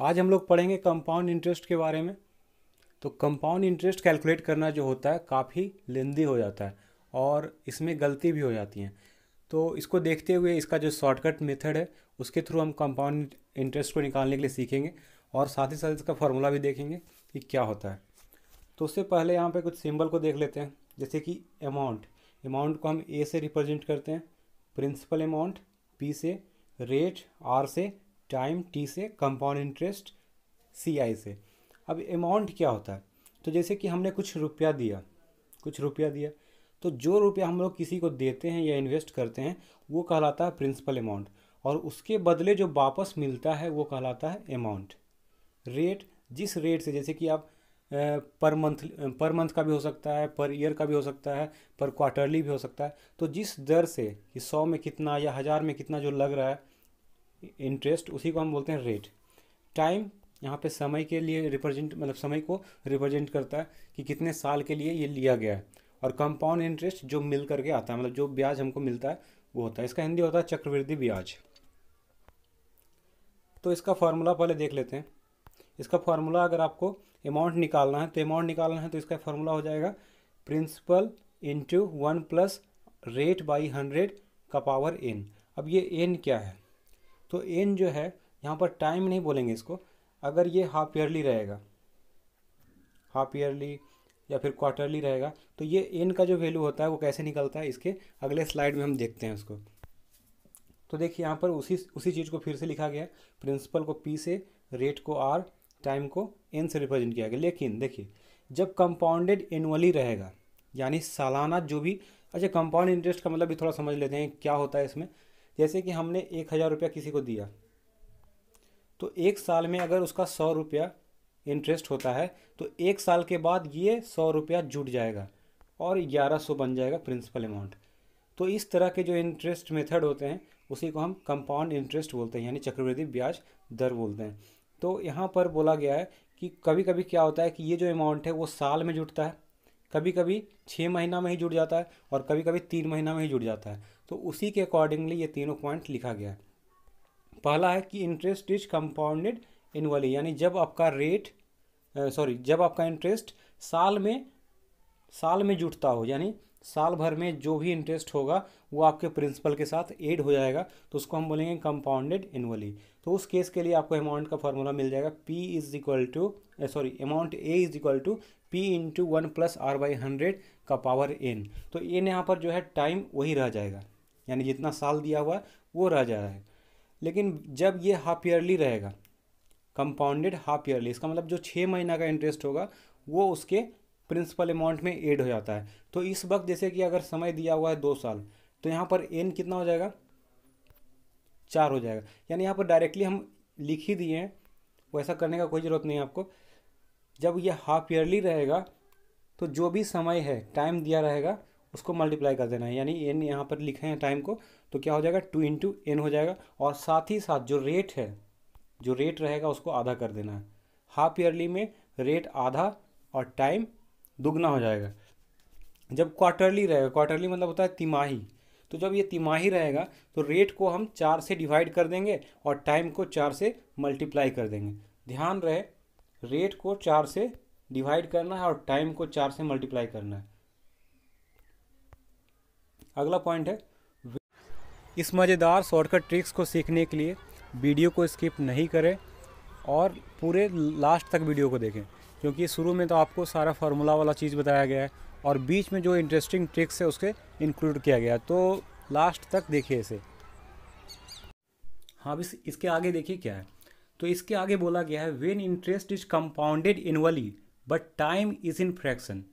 आज हम लोग पढ़ेंगे कंपाउंड इंटरेस्ट के बारे में। तो कंपाउंड इंटरेस्ट कैलकुलेट करना जो होता है काफ़ी लेंदी हो जाता है और इसमें गलती भी हो जाती हैं। तो इसको देखते हुए इसका जो शॉर्टकट मेथड है उसके थ्रू हम कंपाउंड इंटरेस्ट को निकालने के लिए सीखेंगे और साथ ही साथ इसका फार्मूला भी देखेंगे कि क्या होता है। तो उससे पहले यहाँ पे कुछ सिंबल को देख लेते हैं, जैसे कि अमाउंट। अमाउंट को हम ए से रिप्रेजेंट करते हैं, प्रिंसिपल अमाउंट पी से, रेट आर से, टाइम टी से, कंपाउंड इंटरेस्ट सी आई से। अब अमाउंट क्या होता है? तो जैसे कि हमने कुछ रुपया दिया, तो जो रुपया हम लोग किसी को देते हैं या इन्वेस्ट करते हैं वो कहलाता है प्रिंसिपल अमाउंट, और उसके बदले जो वापस मिलता है वो कहलाता है अमाउंट। रेट, जिस रेट से, जैसे कि आप पर मंथ का भी हो सकता है, पर ईयर का भी हो सकता है, पर क्वार्टरली भी हो सकता है। तो जिस दर से कि 100 में कितना या 1000 में कितना जो लग रहा है इंटरेस्ट, उसी को हम बोलते हैं रेट। टाइम यहाँ पे समय के लिए रिप्रेजेंट, मतलब समय को रिप्रेजेंट करता है कि कितने साल के लिए ये लिया गया है। और कंपाउंड इंटरेस्ट जो मिल करके आता है, मतलब जो ब्याज हमको मिलता है वो होता है, इसका हिंदी होता है चक्रवृद्धि ब्याज। तो इसका फार्मूला पहले देख लेते हैं। इसका फार्मूला अगर आपको अमाउंट निकालना है तो इसका फार्मूला हो जाएगा प्रिंसिपल इंटू 1 + रेट बाई 100 का पावर n। अब ये n क्या है? तो n जो है, यहाँ पर टाइम नहीं बोलेंगे इसको। अगर ये हाफ ईयरली रहेगा, हाफ ईयरली या फिर क्वार्टरली रहेगा, तो ये n का जो वैल्यू होता है वो कैसे निकलता है, इसके अगले स्लाइड में हम देखते हैं उसको। तो देखिए यहाँ पर उसी चीज़ को फिर से लिखा गया है। प्रिंसिपल को p से, रेट को r, टाइम को n से रिप्रेजेंट किया गया। लेकिन देखिए, जब कंपाउंडेड एनुअली रहेगा, यानी सालाना जो भी। अच्छा, कंपाउंड इंटरेस्ट का मतलब भी थोड़ा समझ लेते हैं क्या होता है इसमें। जैसे कि हमने 1000 रुपया किसी को दिया, तो एक साल में अगर उसका 100 रुपया इंटरेस्ट होता है, तो एक साल के बाद ये 100 रुपया जुट जाएगा और 1100 बन जाएगा प्रिंसिपल अमाउंट। तो इस तरह के जो इंटरेस्ट मेथड होते हैं उसी को हम कंपाउंड इंटरेस्ट बोलते हैं, यानी चक्रवृद्धि ब्याज दर बोलते हैं। तो यहाँ पर बोला गया है कि कभी कभी क्या होता है कि ये जो अमाउंट है वो साल में जुटता है, कभी कभी 6 महीना में ही जुट जाता है, और कभी कभी 3 महीना में ही जुट जाता है। तो उसी के अकॉर्डिंगली ये तीनों पॉइंट लिखा गया है। पहला है कि इंटरेस्ट इज कंपाउंडेड एनुअली, यानी जब आपका जब आपका इंटरेस्ट साल में जुटता हो, यानी साल भर में जो भी इंटरेस्ट होगा वो आपके प्रिंसिपल के साथ ऐड हो जाएगा, तो उसको हम बोलेंगे कंपाउंडेड एनुअली। तो उस केस के लिए आपको अमाउंट का फार्मूला मिल जाएगा amount A is equal to P into 1 + r/100 का पावर n। तो n यहाँ पर जो है टाइम वही रह जाएगा, यानी जितना साल दिया हुआ है वो रह जा रहा है। लेकिन जब ये हाफ ईयरली रहेगा, कंपाउंडेड हाफ ईयरली, इसका मतलब जो 6 महीना का इंटरेस्ट होगा वो उसके प्रिंसिपल अमाउंट में ऐड हो जाता है। तो इस वक्त जैसे कि अगर समय दिया हुआ है 2 साल, तो यहाँ पर n कितना हो जाएगा? 4 हो जाएगा। यानी यहाँ पर डायरेक्टली हम लिख ही दिए हैं, वैसा करने का कोई ज़रूरत नहीं है आपको। जब ये हाफ ईयरली रहेगा तो जो भी समय है, टाइम दिया रहेगा, उसको मल्टीप्लाई कर देना है। यानी n यहाँ पर लिखे हैं टाइम को, तो क्या हो जाएगा? 2 × n हो जाएगा। और साथ ही साथ जो रेट रहेगा उसको आधा कर देना है। हाफ ईयरली में रेट आधा और टाइम दुगना हो जाएगा। जब क्वार्टरली रहेगा, क्वार्टरली मतलब होता है तिमाही, तो जब ये तिमाही रहेगा तो रेट को हम 4 से डिवाइड कर देंगे और टाइम को 4 से मल्टीप्लाई कर देंगे। ध्यान रहे, रेट को 4 से डिवाइड करना है और टाइम को 4 से मल्टीप्लाई करना है। अगला पॉइंट है, इस मज़ेदार शॉर्टकट ट्रिक्स को सीखने के लिए वीडियो को स्किप नहीं करें और पूरे लास्ट तक वीडियो को देखें, क्योंकि शुरू में तो आपको सारा फार्मूला वाला चीज़ बताया गया है और बीच में जो इंटरेस्टिंग ट्रिक्स है उसके इंक्लूड किया गया है। तो लास्ट तक देखिए इसे। हाँ, अब इसके आगे देखिए क्या है। तो इसके आगे बोला गया है, when interest is compounded annually but time is in fraction.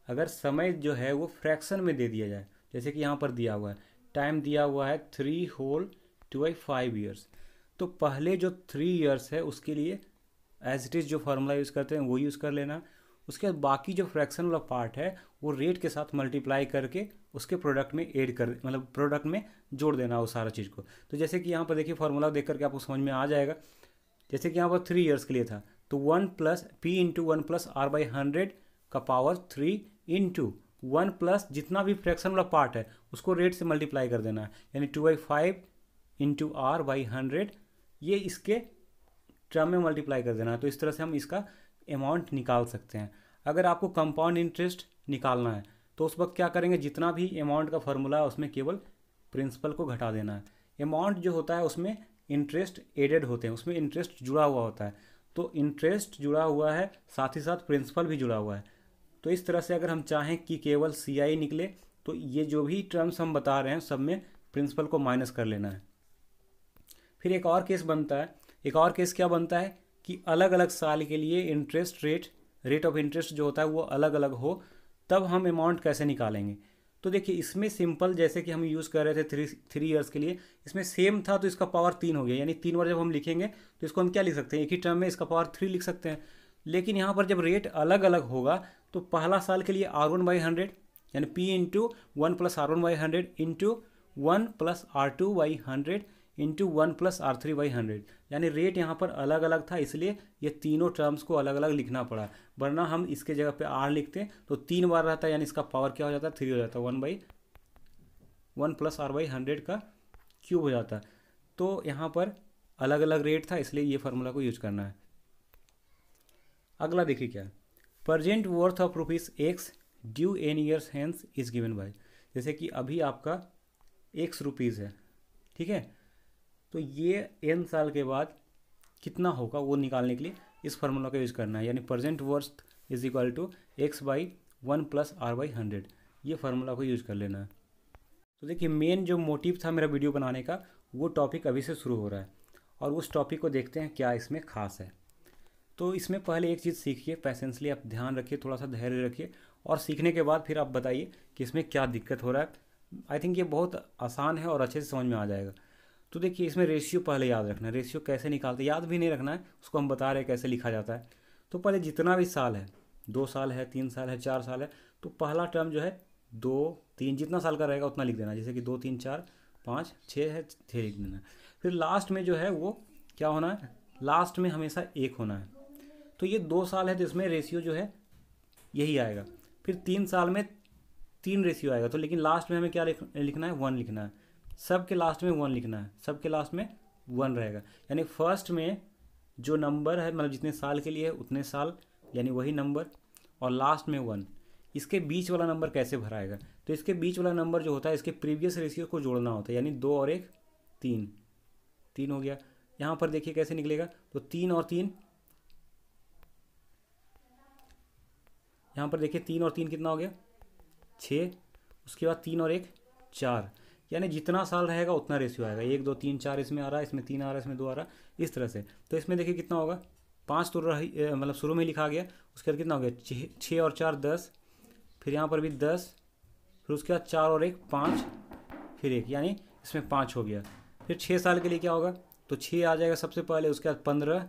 अगर समय जो है वो फ्रैक्शन में दे दिया जाए, जैसे कि यहाँ पर दिया हुआ है, टाइम दिया हुआ है 3 होल 5 ईयर्स, तो पहले जो 3 ईयर्स है उसके लिए एज इट इज़ जो फार्मूला यूज़ करते हैं वो यूज़ कर लेना। उसके बाद बाकी जो फ्रैक्शन वाला पार्ट है वो रेट के साथ मल्टीप्लाई करके उसके प्रोडक्ट में ऐड कर, मतलब प्रोडक्ट में जोड़ देना वो सारा चीज़ को। तो जैसे कि यहाँ पर देखिए फार्मूला देख करके आपको समझ में आ जाएगा। जैसे कि यहाँ पर 3 ईयर्स के लिए था, तो 1 + p × 1 + r/100 का पावर 3 × 1 + जितना भी फ्रैक्शन वाला पार्ट है उसको रेट से मल्टीप्लाई कर देना है, यानी 2/5 × r/100। ये इसके टर्म में मल्टीप्लाई कर देना है। तो इस तरह से हम इसका अमाउंट निकाल सकते हैं। अगर आपको कंपाउंड इंटरेस्ट निकालना है तो उस वक्त क्या करेंगे, जितना भी अमाउंट का फॉर्मूला है उसमें केवल प्रिंसिपल को घटा देना है। अमाउंट जो होता है उसमें इंटरेस्ट एडेड होते हैं, उसमें इंटरेस्ट जुड़ा हुआ होता है। तो इंटरेस्ट जुड़ा हुआ है, साथ ही साथ प्रिंसिपल भी जुड़ा हुआ है। तो इस तरह से अगर हम चाहें कि केवल CI निकले तो ये जो भी टर्म्स हम बता रहे हैं सब में प्रिंसिपल को माइनस कर लेना है। फिर एक और केस बनता है। एक और केस क्या बनता है कि अलग अलग साल के लिए इंटरेस्ट रेट ऑफ इंटरेस्ट जो होता है वो अलग अलग हो, तब हम अमाउंट कैसे निकालेंगे। तो देखिए इसमें सिंपल, जैसे कि हम यूज़ कर रहे थे थ्री ईयर्स के लिए, इसमें सेम था तो इसका पावर 3 हो गया, यानी 3 बार जब हम लिखेंगे तो इसको हम क्या लिख सकते हैं, एक ही टर्म में इसका पावर 3 लिख सकते हैं। लेकिन यहाँ पर जब रेट अलग अलग होगा तो पहला साल के लिए R1/100 यानी P into 1 + R1/100 into 1 + R2/100 into 1 + R3/100, यानी रेट यहाँ पर अलग अलग था, इसलिए ये तीनों टर्म्स को अलग अलग लिखना पड़ा। वरना हम इसके जगह पे R लिखते तो 3 बार रहता, यानी इसका पावर क्या हो जाता, 3 हो जाता, 1 + R/100 का क्यूब हो जाता। तो यहाँ पर अलग अलग रेट था, इसलिए ये फार्मूला को यूज करना है। अगला देखिए क्या है, present worth of ₹X due n years hence is given by. जैसे कि अभी आपका ₹X है, ठीक है, तो ये n साल के बाद कितना होगा वो निकालने के लिए इस फार्मूला का यूज़ करना है, यानी present worth is equal to X/1 + R/100, ये फार्मूला को यूज़ कर लेना है। तो देखिए मेन जो मोटिव था मेरा वीडियो बनाने का वो टॉपिक अभी से शुरू हो रहा है, और उस टॉपिक को देखते हैं क्या इसमें खास है। तो इसमें पहले एक चीज़ सीखिए, पैसेंसली आप ध्यान रखिए, थोड़ा सा धैर्य रखिए, और सीखने के बाद फिर आप बताइए कि इसमें क्या दिक्कत हो रहा है। आई थिंक ये बहुत आसान है और अच्छे से समझ में आ जाएगा। तो देखिए इसमें रेशियो पहले याद रखना है। रेशियो कैसे निकालते हैं याद भी नहीं रखना है, उसको हम बता रहे हैं कैसे लिखा जाता है। तो पहले जितना भी साल है, 2 साल है, 3 साल है, 4 साल है, तो पहला टर्म जो है 2 3 जितना साल का रहेगा उतना लिख देना। जैसे कि 2 3 4 5 6 है, 6 लिख देना। फिर लास्ट में जो है वो क्या होना है, लास्ट में हमेशा 1 होना है। तो ये 2 साल है तो इसमें रेशियो जो है यही आएगा। फिर 3 साल में 3 रेशियो आएगा, तो लेकिन लास्ट में हमें क्या लिखना है, 1 लिखना है। सब के लास्ट में 1 लिखना है, सब के लास्ट में 1 रहेगा। यानी फर्स्ट में जो नंबर है, मतलब जितने साल के लिए है उतने साल, यानी वही नंबर, और लास्ट में 1। इसके बीच वाला नंबर कैसे भराएगा, तो इसके बीच वाला नंबर जो होता है इसके प्रीवियस रेशियो को जोड़ना होता है, यानी 2 और 1 3 हो गया। यहाँ पर देखिए कैसे निकलेगा, तो 3 और 3, यहाँ पर देखिए 3 और 3 कितना हो गया, 6। उसके बाद 3 और 1 4, यानी जितना साल रहेगा उतना रेशियो आएगा। 1 2 3 4 इसमें आ रहा है, इसमें 3 आ रहा है, इसमें 2 आ रहा है, इस तरह से। तो इसमें देखिए कितना होगा, 5 तो रही, मतलब शुरू में लिखा गया। उसके बाद कितना हो गया, 6 और 4 10, फिर यहाँ पर भी 10, फिर उसके बाद 4 और 1 5, फिर 1, यानी इसमें 5 हो गया। फिर 6 साल के लिए क्या होगा, तो 6 आ जाएगा सबसे पहले, उसके बाद 15,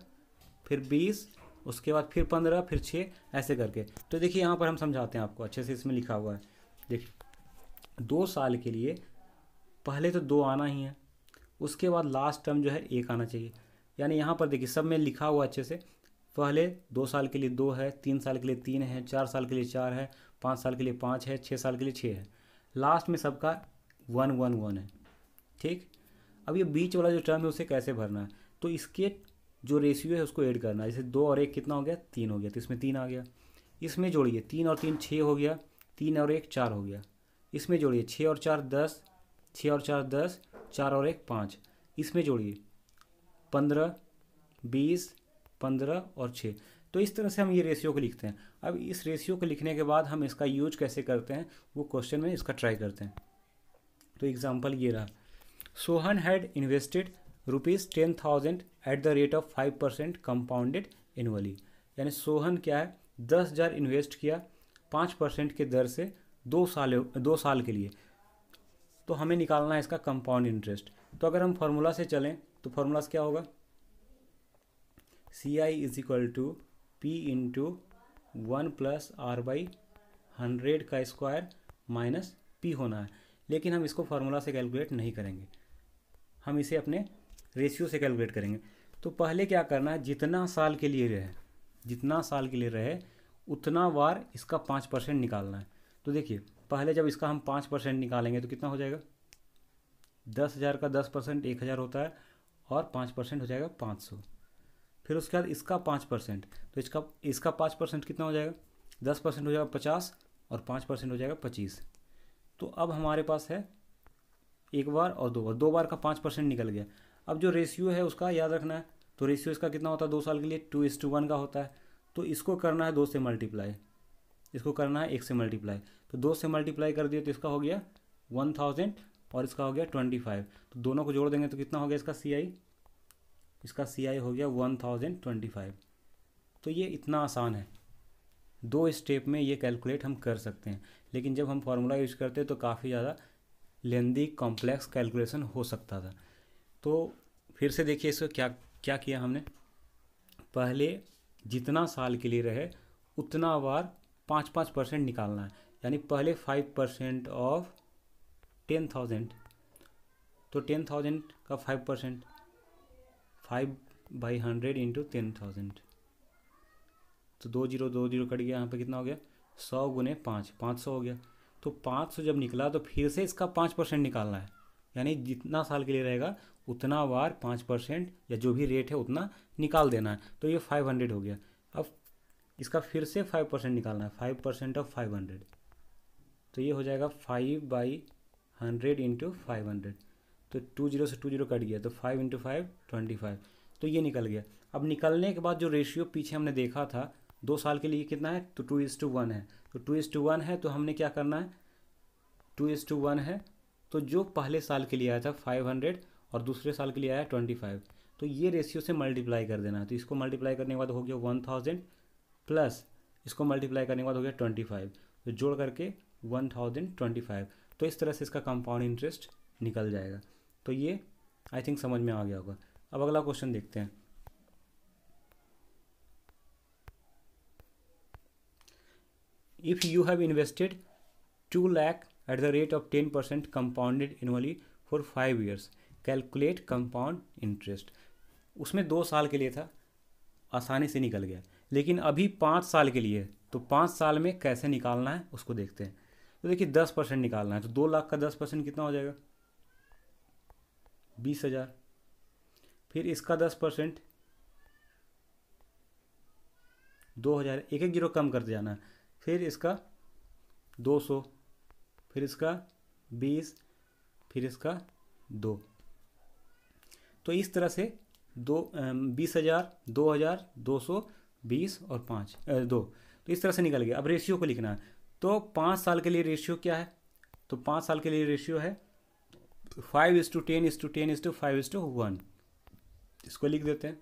फिर 20, उसके बाद फिर 15, फिर 6, ऐसे करके। तो देखिए यहाँ पर हम समझाते हैं आपको, अच्छे से इसमें लिखा हुआ है। देखिए 2 साल के लिए पहले तो 2 आना ही है, उसके बाद लास्ट टर्म जो है 1 आना चाहिए। यानी यहाँ पर देखिए सब में लिखा हुआ अच्छे से, पहले 2 साल के लिए 2 है, 3 साल के लिए 3 है, 4 साल के लिए 4 है, 5 साल के लिए 5 है, 6 साल के लिए 6 है, लास्ट में सबका 1 1 1 है, ठीक। अब ये बीच वाला जो टर्म है उसे कैसे भरना है, तो इसके जो रेशियो है उसको ऐड करना है। जैसे 2 और 1 कितना हो गया, 3 हो गया, तो इसमें 3 आ गया। इसमें जोड़िए 3 और 3 6 हो गया, 3 और 1 4 हो गया। इसमें जोड़िए 6 और 4 10, 6 और 4 10, 4 और 1 5। इसमें जोड़िए 15 20 15 और 6। तो इस तरह से हम ये रेशियो को लिखते हैं। अब इस रेशियो को लिखने के बाद हम इसका यूज कैसे करते हैं वो क्वेश्चन में इसका ट्राई करते हैं। तो एग्जांपल ये रहा, Sohan had invested ₹10,000 at the rate of 5% compounded annually. यानी सोहन क्या है, 10,000 इन्वेस्ट किया 5% के दर से 2 साल के लिए। तो हमें निकालना है इसका कंपाउंड इंटरेस्ट। तो अगर हम फार्मूला से चलें तो फार्मूला से क्या होगा, CI is equal to P into 1 + R/100 का स्क्वायर माइनस P होना है। लेकिन हम इसको फार्मूला से कैलकुलेट नहीं करेंगे, हम इसे अपने रेशियो से कैलकुलेट करेंगे। तो पहले क्या करना है, जितना साल के लिए रहे उतना बार इसका 5% निकालना है। तो देखिए पहले जब इसका हम 5% निकालेंगे तो कितना हो जाएगा, 10,000 का 10% 1,000 होता है, और 5% हो जाएगा 500। फिर उसके बाद इसका 5%, तो इसका 5% कितना हो जाएगा, 10% हो जाएगा 50 और 5% हो जाएगा 25। तो अब हमारे पास है एक बार और दो बार का 5% निकल गया। अब जो रेशियो है उसका याद रखना है, तो रेशियो इसका कितना होता है 2 साल के लिए, 2:1 का होता है। तो इसको करना है 2 से मल्टीप्लाई, इसको करना है 1 से मल्टीप्लाई, तो 2 से मल्टीप्लाई कर दिए तो इसका हो गया 1000 और इसका हो गया 25। तो दोनों को जोड़ देंगे तो कितना हो गया इसका CI हो गया 1025। तो ये इतना आसान है, 2 स्टेप में ये कैलकुलेट हम कर सकते हैं। लेकिन जब हम फार्मूला यूज करते हैं तो काफ़ी ज़्यादा लेंदी कॉम्प्लेक्स कैलकुलेशन हो सकता था। तो फिर से देखिए इसको क्या किया हमने, पहले जितना साल के लिए रहे उतना बार 5% निकालना है। यानी पहले 5% ऑफ 10,000, तो 10,000 का 5%, 5/100 इंटू 10,000, तो 2 0 कट गया, यहाँ पे कितना हो गया 100 गुने 5, 500 हो गया। तो 500 जब निकला तो फिर से इसका 5% निकालना है। यानी जितना साल के लिए रहेगा उतना बार 5% या जो भी रेट है उतना निकाल देना है। तो ये 500 हो गया। अब इसका फिर से 5% निकालना है, 5% ऑफ 500, तो ये हो जाएगा 5/100 इंटू 500, तो 20 से 20 कट गया, तो 5 इंटू 5 25। तो ये निकल गया। अब निकलने के बाद जो रेशियो पीछे हमने देखा था 2 साल के लिए कितना है, तो 2:1 है। तो 2:1 है तो हमने क्या करना है, 2:1 है तो जो पहले साल के लिए आया था 500 और दूसरे साल के लिए आया 25, तो ये रेशियो से मल्टीप्लाई कर देना है। तो इसको मल्टीप्लाई करने के बाद हो गया 1000 प्लस इसको मल्टीप्लाई करने के बाद हो गया 25, तो जोड़ करके 1025। तो इस तरह से इसका कंपाउंड इंटरेस्ट निकल जाएगा। तो ये आई थिंक समझ में आ गया होगा। अब अगला क्वेश्चन देखते हैं। If you have invested 2 lakh at the rate of 10% compounded annually for 5 years, calculate compound interest. उसमें 2 साल के लिए था, आसानी से निकल गया। लेकिन अभी 5 साल के लिए, तो 5 साल में कैसे निकालना है उसको देखते हैं। तो देखिए 10% निकालना है, तो 2 लाख का 10% कितना हो जाएगा 20,000। फिर इसका 10% 2,000, एक एक जीरो कम करते जाना है। फिर इसका 200, फिर इसका 20, फिर इसका 2। तो इस तरह से 20,000, 2,000, 200, 20 और 2। तो इस तरह से निकल गया। अब रेशियो को लिखना है, तो 5 साल के लिए रेशियो क्या है, तो 5 साल के लिए रेशियो है 5:10:10:5:1। इसको लिख देते हैं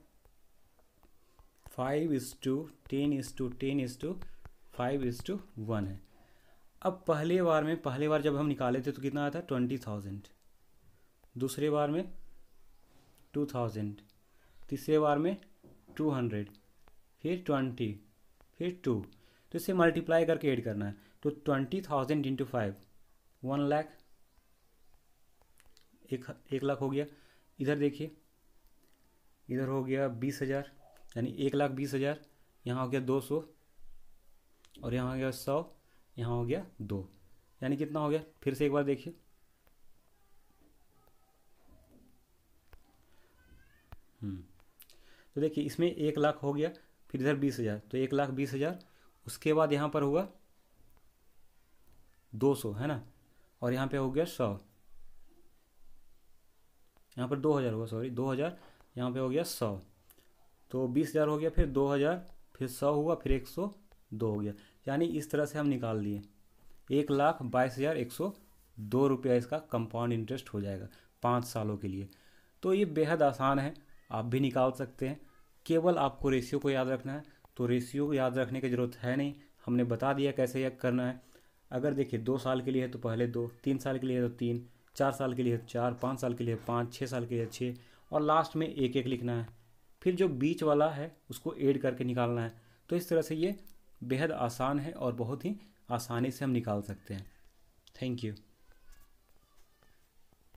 5:10:10:5:1 है। अब पहले बार जब हम निकाले थे तो कितना आया था 20,000, दूसरे बार में 2,000, तीसरे बार में 200, फिर 20, फिर 2। तो इसे मल्टीप्लाई करके ऐड करना है। तो 20,000 इंटू 5 1 लाख, 1 लाख हो गया। इधर देखिए, इधर हो गया 20,000, यानी 1,20,000। यहाँ हो गया 200 और यहाँ हो गया 100, यहाँ हो गया 2, यानी कितना हो गया, फिर से एक बार देखिए। तो देखिए इसमें 1 लाख हो गया, फिर इधर 20,000, तो 1,20,000। उसके बाद यहाँ पर हुआ 200, है ना, और यहाँ पे हो गया 100, यहाँ पर 2,000 होगा, सॉरी 2,000, यहाँ पे हो गया 100। तो 20,000 हो गया, फिर 2,000, फिर 100 हुआ, फिर 102 हो गया। यानी इस तरह से हम निकाल लिए 1,22,102 रुपया इसका कंपाउंड इंटरेस्ट हो जाएगा 5 सालों के लिए। तो ये बेहद आसान है, आप भी निकाल सकते हैं। केवल आपको रेशियो को याद रखना है। तो रेशियो को याद रखने की ज़रूरत है नहीं, हमने बता दिया कैसे यह करना है। अगर देखिए 2 साल के लिए है तो पहले 2, 3 साल के लिए है तो 3, 4 साल के लिए है 4, 5 साल के लिए 5, 6 साल के लिए 6, और लास्ट में 1 लिखना है। फिर जो बीच वाला है उसको ऐड करके निकालना है। तो इस तरह से ये बेहद आसान है और बहुत ही आसानी से हम निकाल सकते हैं। Thank you.